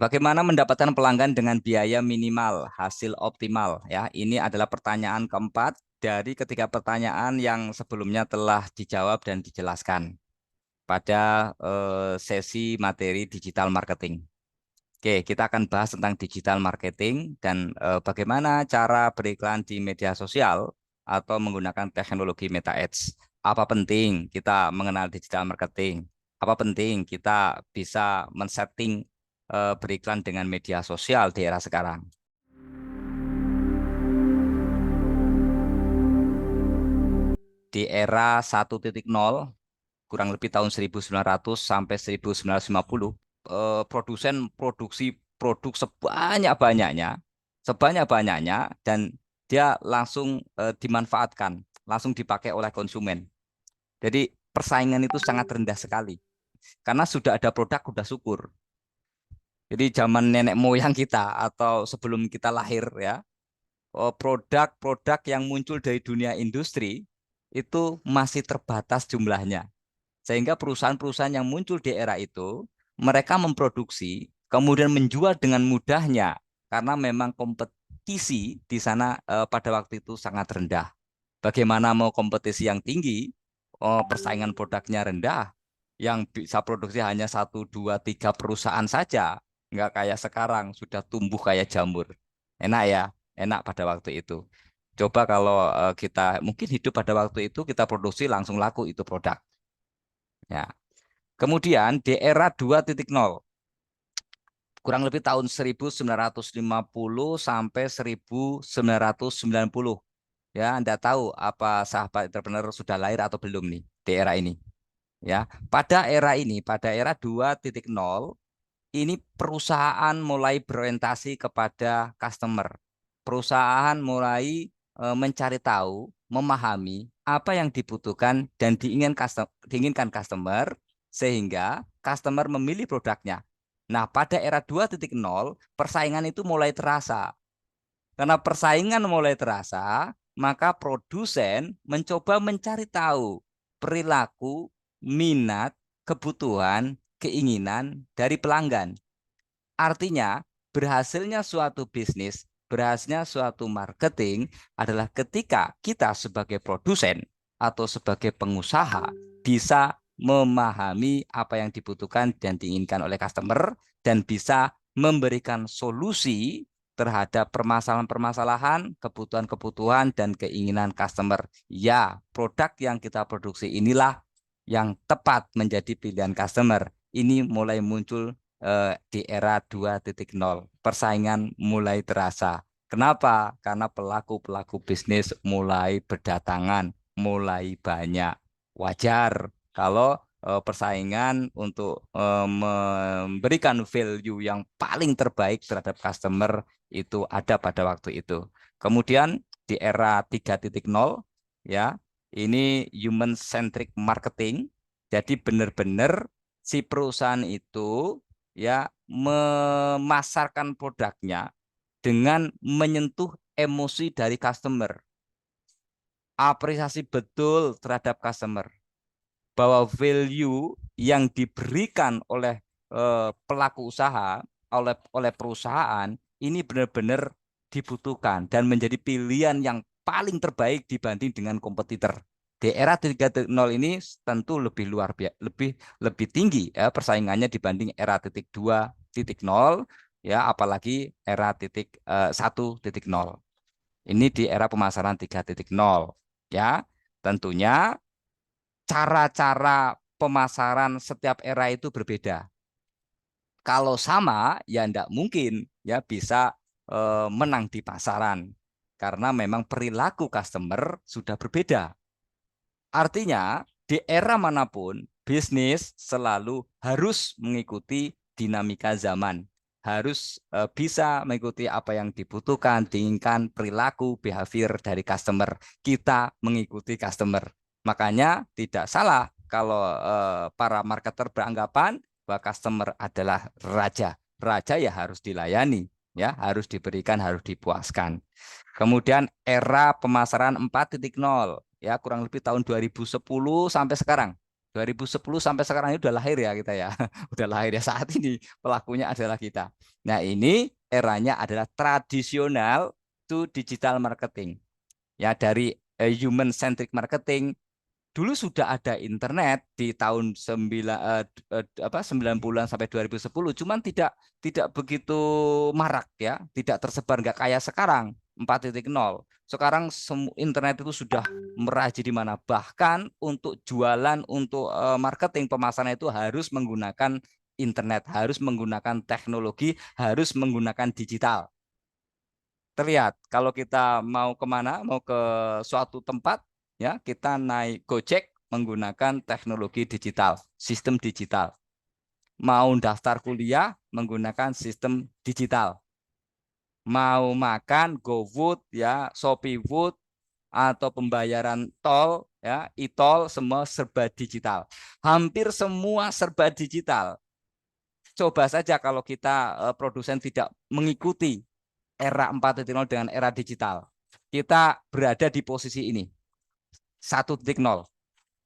Bagaimana mendapatkan pelanggan dengan biaya minimal, hasil optimal? Ya, ini adalah pertanyaan keempat dari ketiga pertanyaan yang sebelumnya telah dijawab dan dijelaskan pada sesi materi digital marketing. Oke, kita akan bahas tentang digital marketing dan bagaimana cara beriklan di media sosial atau menggunakan teknologi Meta Ads. Apa penting kita mengenal digital marketing? Apa penting kita bisa men-setting beriklan dengan media sosial di era sekarang? Di era 1.0, kurang lebih tahun 1900 sampai 1950, produsen produksi produk sebanyak-banyaknya, dan dia langsung dimanfaatkan, langsung dipakai oleh konsumen. Jadi persaingan itu sangat rendah sekali, karena sudah ada produk, sudah syukur. Jadi zaman nenek moyang kita atau sebelum kita lahir ya, produk-produk yang muncul dari dunia industri itu masih terbatas jumlahnya. Sehingga perusahaan-perusahaan yang muncul di era itu, mereka memproduksi, kemudian menjual dengan mudahnya, karena memang kompetisi di sana pada waktu itu sangat rendah. Bagaimana mau kompetisi yang tinggi, persaingan produknya rendah, yang bisa produksi hanya satu, dua, tiga perusahaan saja, nggak kayak sekarang, sudah tumbuh kayak jamur. Enak ya, enak pada waktu itu. Coba kalau kita mungkin hidup pada waktu itu, kita produksi langsung laku itu produk. Ya. Kemudian di era 2.0, kurang lebih tahun 1950 sampai 1990. Ya, Anda tahu apa sahabat entrepreneur sudah lahir atau belum nih di era ini? Ya, pada era 2.0, ini perusahaan mulai berorientasi kepada customer. Perusahaan mulai mencari tahu, memahami apa yang dibutuhkan dan diinginkan customer, sehingga customer memilih produknya. Nah, pada era 2.0, persaingan itu mulai terasa. Karena persaingan mulai terasa, maka produsen mencoba mencari tahu perilaku, minat, kebutuhan, keinginan dari pelanggan. Artinya, berhasilnya suatu bisnis, berhasilnya suatu marketing adalah ketika kita sebagai produsen atau sebagai pengusaha bisa memahami apa yang dibutuhkan dan diinginkan oleh customer, dan bisa memberikan solusi terhadap permasalahan-permasalahan, kebutuhan-kebutuhan, dan keinginan customer. Ya, produk yang kita produksi inilah yang tepat menjadi pilihan customer. Ini mulai muncul di era 2.0. Persaingan mulai terasa. Kenapa? Karena pelaku-pelaku bisnis mulai berdatangan, mulai banyak. Wajar kalau persaingan untuk memberikan value yang paling terbaik terhadap customer itu ada pada waktu itu. Kemudian di era 3.0, ya, ini human centric marketing. Jadi benar-benar si perusahaan itu ya memasarkan produknya dengan menyentuh emosi dari customer. Apresiasi betul terhadap customer, bahwa value yang diberikan oleh pelaku usaha, oleh perusahaan ini benar-benar dibutuhkan dan menjadi pilihan yang paling terbaik dibanding dengan kompetitor. Di era 3.0 ini tentu lebih luar biasa, lebih tinggi ya persaingannya dibanding era 2.0, ya, apalagi era 1.0. Ini di era pemasaran 3.0, ya. Tentunya cara-cara pemasaran setiap era itu berbeda. Kalau sama, ya tidak mungkin ya bisa menang di pasaran, karena memang perilaku customer sudah berbeda. Artinya, di era manapun, bisnis selalu harus mengikuti dinamika zaman. Harus bisa mengikuti apa yang dibutuhkan, diinginkan, perilaku, behavior dari customer. Kita mengikuti customer. Makanya tidak salah kalau para marketer beranggapan bahwa customer adalah raja. Raja ya harus dilayani, ya harus diberikan, harus dipuaskan. Kemudian era pemasaran 4.0, ya kurang lebih tahun 2010 sampai sekarang. 2010 sampai sekarang ini udah lahir ya kita ya. Udah lahir ya, saat ini pelakunya adalah kita. Nah, ini eranya adalah tradisional to digital marketing. Ya, dari human centric marketing. Dulu sudah ada internet di tahun 90-an sampai 2010, cuman tidak begitu marak ya, tidak tersebar, nggak kayak sekarang 4.0. Sekarang internet itu sudah merajai di mana, bahkan untuk jualan, untuk marketing pemasaran itu harus menggunakan internet, harus menggunakan teknologi, harus menggunakan digital. Terlihat kalau kita mau kemana, mau ke suatu tempat, ya kita naik Gojek menggunakan teknologi digital, sistem digital. Mau daftar kuliah menggunakan sistem digital. Mau makan GoFood, ya ShopeeFood, atau pembayaran tol, ya e-tol, semua serba digital. Hampir semua serba digital. Coba saja kalau kita produsen tidak mengikuti era 4.0 dengan era digital. Kita berada di posisi ini, 1.0.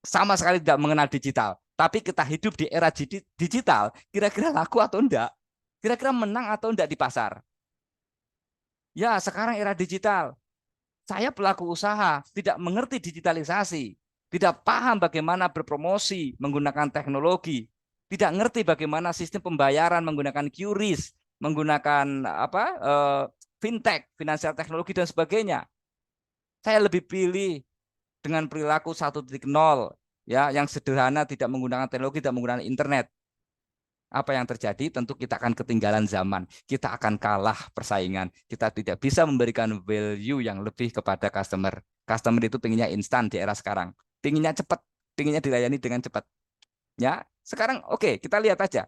Sama sekali tidak mengenal digital. Tapi kita hidup di era digital, kira-kira laku atau enggak? Kira-kira menang atau enggak di pasar? Ya, sekarang era digital. Saya pelaku usaha, tidak mengerti digitalisasi, tidak paham bagaimana berpromosi menggunakan teknologi, tidak ngerti bagaimana sistem pembayaran menggunakan QRIS, menggunakan fintech, finansial teknologi dan sebagainya. Saya lebih pilih dengan perilaku 1.0 ya, yang sederhana, tidak menggunakan teknologi, tidak menggunakan internet. Apa yang terjadi? Tentu kita akan ketinggalan zaman. Kita akan kalah persaingan. Kita tidak bisa memberikan value yang lebih kepada customer. Customer itu pinginnya instan di era sekarang. Pinginnya cepat, pinginnya dilayani dengan cepat. Ya, sekarang oke, kita lihat aja.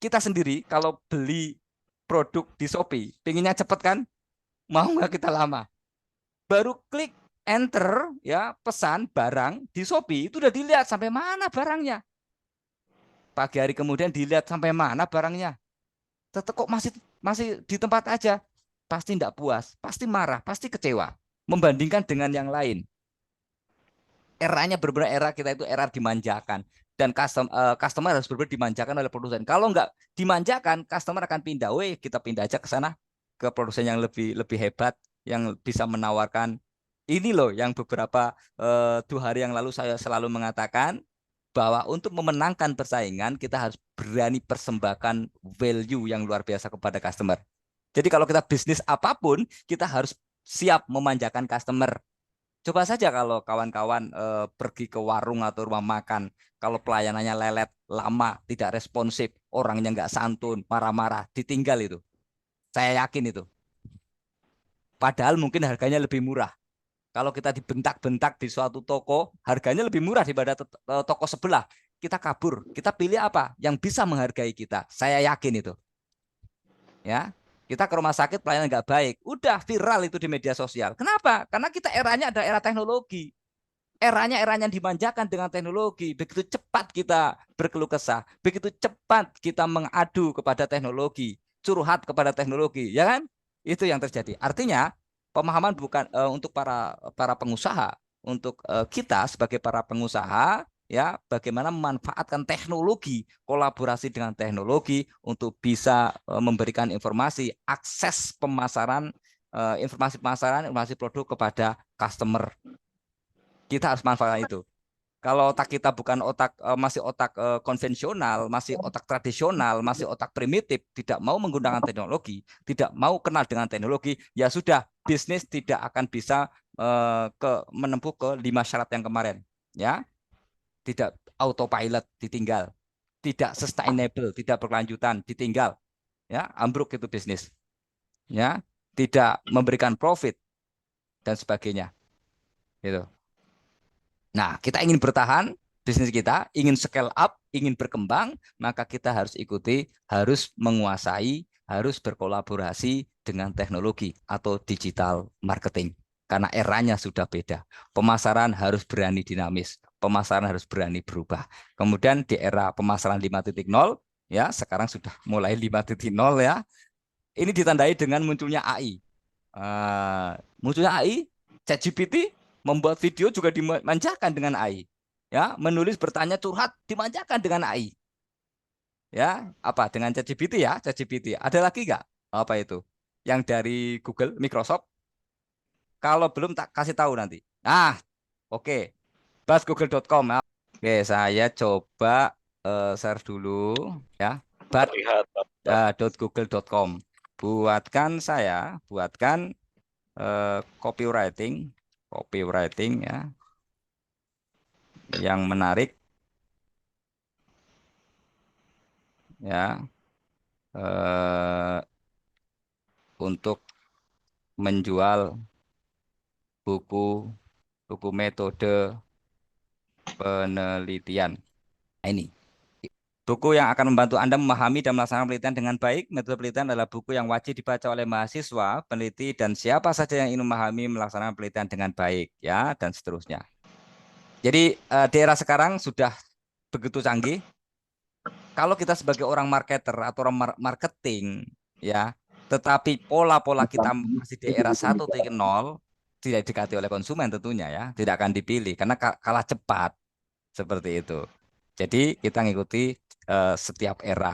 Kita sendiri kalau beli produk di Shopee, pinginnya cepat kan? Mau nggak kita lama? Baru klik enter ya, pesan barang di Shopee itu udah dilihat sampai mana barangnya. Pagi hari kemudian dilihat sampai mana barangnya. Tetap kok masih masih di tempat aja. Pasti tidak puas, pasti marah, pasti kecewa. Membandingkan dengan yang lain. Eranya berbeda, era kita itu era dimanjakan. Dan customer harus benar dimanjakan oleh produsen. Kalau nggak dimanjakan, customer akan pindah. Weh, kita pindah aja ke sana, ke produsen yang lebih lebih hebat, yang bisa menawarkan. Ini loh yang beberapa 2 hari yang lalu saya selalu mengatakan, bahwa untuk memenangkan persaingan kita harus berani persembahkan value yang luar biasa kepada customer. Jadi kalau kita bisnis apapun, kita harus siap memanjakan customer. Coba saja kalau kawan-kawan pergi ke warung atau rumah makan, kalau pelayanannya lelet, lama, tidak responsif, orangnya nggak santun, marah-marah, ditinggal itu. Saya yakin itu. Padahal mungkin harganya lebih murah. Kalau kita dibentak-bentak di suatu toko, harganya lebih murah daripada toko sebelah. Kita kabur. Kita pilih apa? Yang bisa menghargai kita. Saya yakin itu. Ya, kita ke rumah sakit pelayanan nggak baik. Udah viral itu di media sosial. Kenapa? Karena kita eranya ada era teknologi. Eranya dimanjakan dengan teknologi. Begitu cepat kita berkeluh kesah. Begitu cepat kita mengadu kepada teknologi. Curhat kepada teknologi. Ya kan? Itu yang terjadi. Artinya, pemahaman bukan untuk para para pengusaha, untuk kita sebagai para pengusaha, ya bagaimana memanfaatkan teknologi, kolaborasi dengan teknologi untuk bisa memberikan informasi, akses pemasaran, informasi pemasaran, informasi produk kepada customer. Kita harus manfaatkan itu. Kalau otak kita bukan otak masih otak konvensional, masih otak tradisional, masih otak primitif, tidak mau menggunakan teknologi, tidak mau kenal dengan teknologi, ya sudah, bisnis tidak akan bisa menempuh ke 5 syarat yang kemarin, ya, tidak autopilot, ditinggal, tidak sustainable, tidak berkelanjutan, ditinggal, ya, ambruk itu bisnis, ya, tidak memberikan profit dan sebagainya, gitu. Nah, kita ingin bertahan, bisnis kita ingin scale up, ingin berkembang, maka kita harus ikuti, harus menguasai, harus berkolaborasi dengan teknologi atau digital marketing. Karena eranya sudah beda. Pemasaran harus berani dinamis, pemasaran harus berani berubah. Kemudian di era pemasaran 5.0, ya sekarang sudah mulai 5.0 ya. Ini ditandai dengan munculnya AI. Munculnya AI, ChatGPT membuat video juga dimanjakan dengan AI. ya, menulis, bertanya, curhat, dimanjakan dengan AI. Ya, apa dengan ChatGPT ya, ChatGPT. Ada lagi nggak? Apa itu? Yang dari Google, Microsoft? Kalau belum tak kasih tahu nanti. Ah, oke. Basgoogle.com. Ya. Oke, saya coba share dulu ya. Terlihat. Google.com. Buatkan copywriting, copywriting ya, yang menarik ya, eh, untuk menjual buku buku metode penelitian. Nah, ini buku yang akan membantu Anda memahami dan melaksanakan penelitian dengan baik. Metode penelitian adalah buku yang wajib dibaca oleh mahasiswa, peneliti, dan siapa saja yang ingin memahami melaksanakan penelitian dengan baik, ya, dan seterusnya. Jadi di era sekarang sudah begitu canggih. Kalau kita sebagai orang marketer atau orang marketing, ya, tetapi pola-pola kita masih di era 1.0, tidak dikati oleh konsumen tentunya ya, tidak akan dipilih karena kalah cepat seperti itu. Jadi kita ngikuti setiap era.